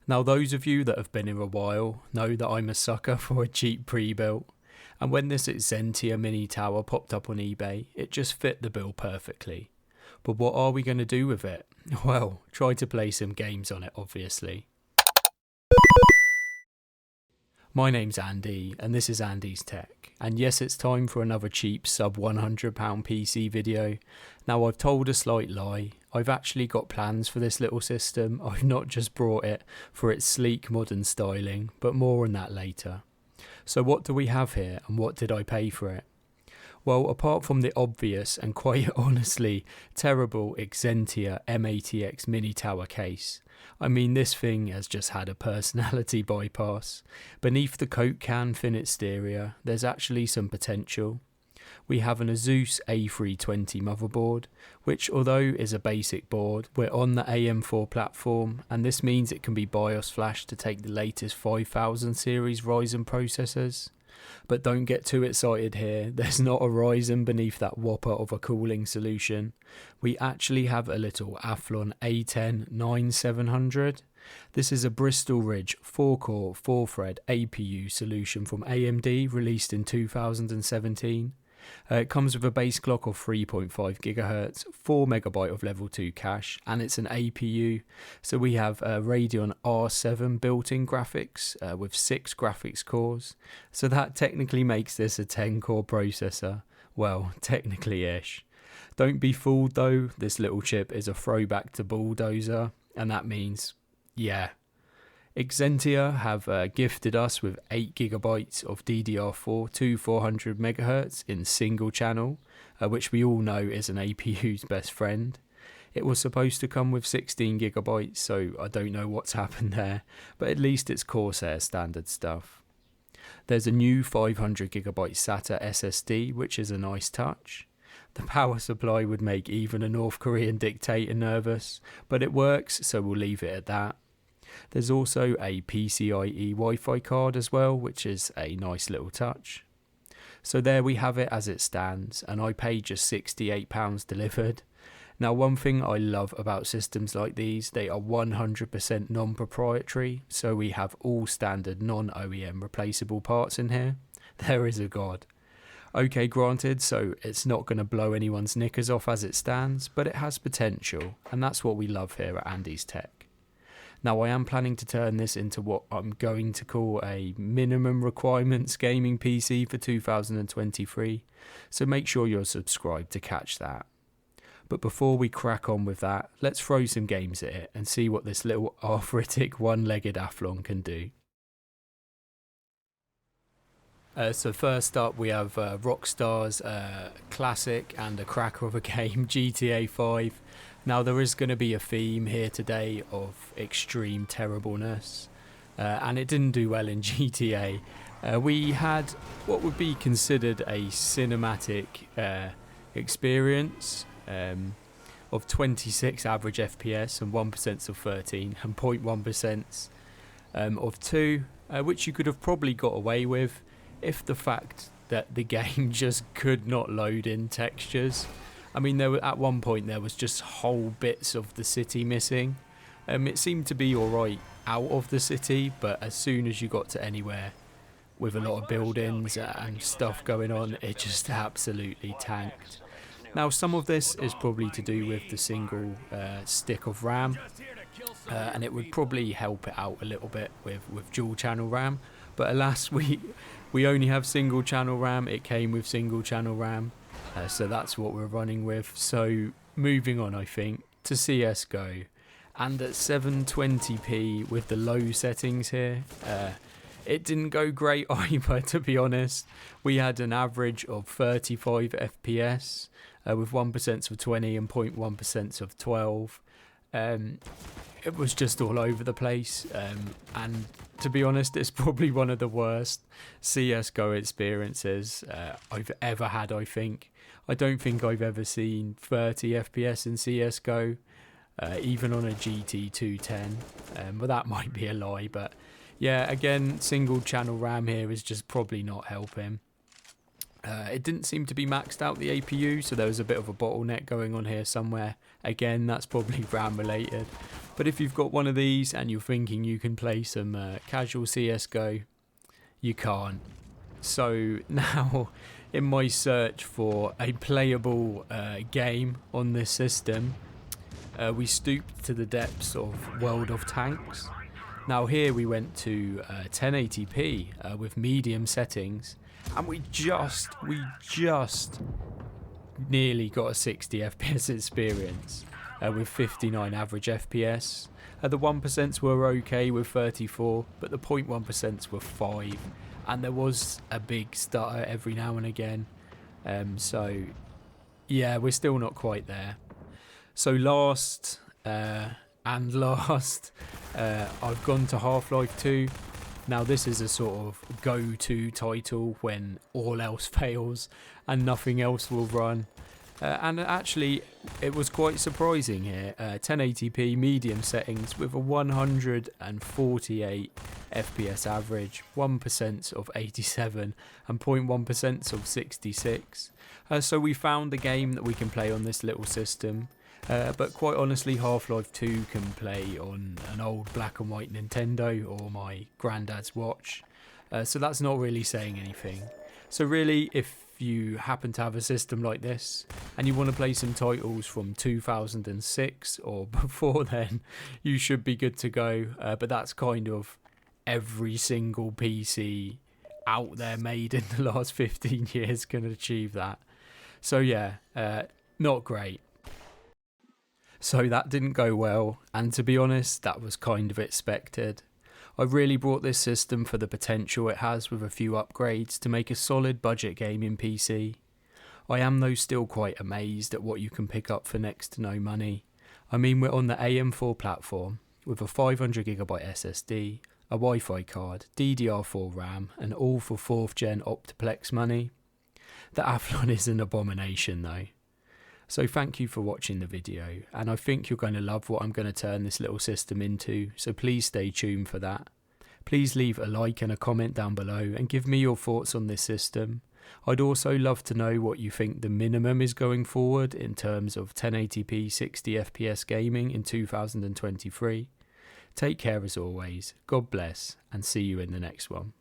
Now those of you that have been here a while know that I'm a sucker for a cheap pre-built, and when this Exentia mini tower popped up on eBay, it just fit the bill perfectly. But what are we going to do with it? Well, try to play some games on it obviously. My name's Andy and this is AndysTech, and yes, it's time for another cheap sub £100 PC video. Now I've told a slight lie, I've actually got plans for this little system. I've not just brought it for its sleek modern styling, but more on that later. So what do we have here and what did I pay for it? Well, apart from the obvious and quite honestly terrible Exentia M80X mini tower case, I mean this thing has just had a personality bypass. Beneath the Coke can fin exterior, there's actually some potential. We have an Asus A320 Motherboard, which although is a basic board, we're on the AM4 platform, and this means it can be BIOS flashed to take the latest 5000 series Ryzen processors. But don't get too excited here, there's not a Ryzen beneath that whopper of a cooling solution. We actually have a little Athlon A10 9700. This is a Bristol Ridge 4-core 4-thread APU solution from AMD released in 2017. It comes with a base clock of 3.5 GHz, 4MB of level 2 cache, and it's an APU. So we have a Radeon R7 built-in graphics with 6 graphics cores. So that technically makes this a 10-core processor. Well, technically-ish. Don't be fooled though, this little chip is a throwback to Bulldozer, and that means, yeah. Exentia have gifted us with 8GB of DDR4 to 400MHz in single channel, which we all know is an APU's best friend. It was supposed to come with 16GB, so I don't know what's happened there, but at least it's Corsair standard stuff. There's a new 500GB SATA SSD, which is a nice touch. The power supply would make even a North Korean dictator nervous, but it works, so we'll leave it at that. There's also a PCIe Wi-Fi card as well, which is a nice little touch. So there we have it as it stands, and I paid just £68 delivered. Now one thing I love about systems like these, they are 100% non-proprietary, so we have all standard non-OEM replaceable parts in here. There is a God. Okay, granted, so it's not going to blow anyone's knickers off as it stands, but it has potential, and that's what we love here at AndysTech. Now I am planning to turn this into what I'm going to call a minimum requirements gaming PC for 2023, so make sure you're subscribed to catch that. But before we crack on with that, let's throw some games at it and see what this little arthritic one-legged Athlon can do. So first up we have Rockstar's classic and a cracker of a game, GTA 5. Now there is going to be a theme here today of extreme terribleness, and it didn't do well in GTA. We had what would be considered a cinematic experience of 26 average FPS and 1% of 13 and 0.1% of 2, which you could have probably got away with if the fact that the game just could not load in textures. I mean, at one point there was just whole bits of the city missing. It seemed to be alright out of the city, but as soon as you got to anywhere with a lot of buildings and stuff going on, it just absolutely tanked. Now some of this is probably to do with the single stick of RAM, and it would probably help it out a little bit with dual channel RAM, but alas we only have single channel RAM. It came with single channel RAM. So that's what we're running with. So moving on, I think, to CSGO. And at 720p with the low settings here, it didn't go great either, to be honest. We had an average of 35 FPS with 1% of 20 and 0.1% of 12. It was just all over the place, and to be honest, it's probably one of the worst CSGO experiences I've ever had, I think. I don't think I've ever seen 30 FPS in CSGO, even on a GT 210, but that might be a lie. But yeah, again, single channel RAM here is just probably not helping. It didn't seem to be maxed out, the APU, so there was a bit of a bottleneck going on here somewhere. Again, that's probably RAM related. But if you've got one of these and you're thinking you can play some casual CSGO, you can't. So now, in my search for a playable game on this system, we stooped to the depths of World of Tanks. Now here we went to 1080p with medium settings, and we just nearly got a 60 FPS experience with 59 average FPS. The 1% were okay with 34, but the 0.1% were 5, and there was a big stutter every now and again. So yeah, we're still not quite there. So last, I've gone to Half-Life 2. Now this is a sort of go-to title when all else fails and nothing else will run. And actually it was quite surprising here. 1080p medium settings with a 148 FPS average, 1% of 87 and 0.1% of 66. So we found a game that we can play on this little system. But quite honestly, Half-Life 2 can play on an old black and white Nintendo or my granddad's watch. So that's not really saying anything. So really, if you happen to have a system like this and you want to play some titles from 2006 or before then, you should be good to go. But that's kind of every single PC out there made in the last 15 years can achieve that. So yeah, not great. So that didn't go well, and to be honest, that was kind of expected. I really brought this system for the potential it has with a few upgrades to make a solid budget gaming PC. I am though still quite amazed at what you can pick up for next to no money. I mean, we're on the AM4 platform with a 500GB SSD, a Wi-Fi card, DDR4 RAM, and all for 4th gen Optiplex money. The Athlon is an abomination though. So thank you for watching the video, and I think you're going to love what I'm going to turn this little system into, so please stay tuned for that. Please leave a like and a comment down below and give me your thoughts on this system. I'd also love to know what you think the minimum is going forward in terms of 1080p 60fps gaming in 2023. Take care as always, God bless, and see you in the next one.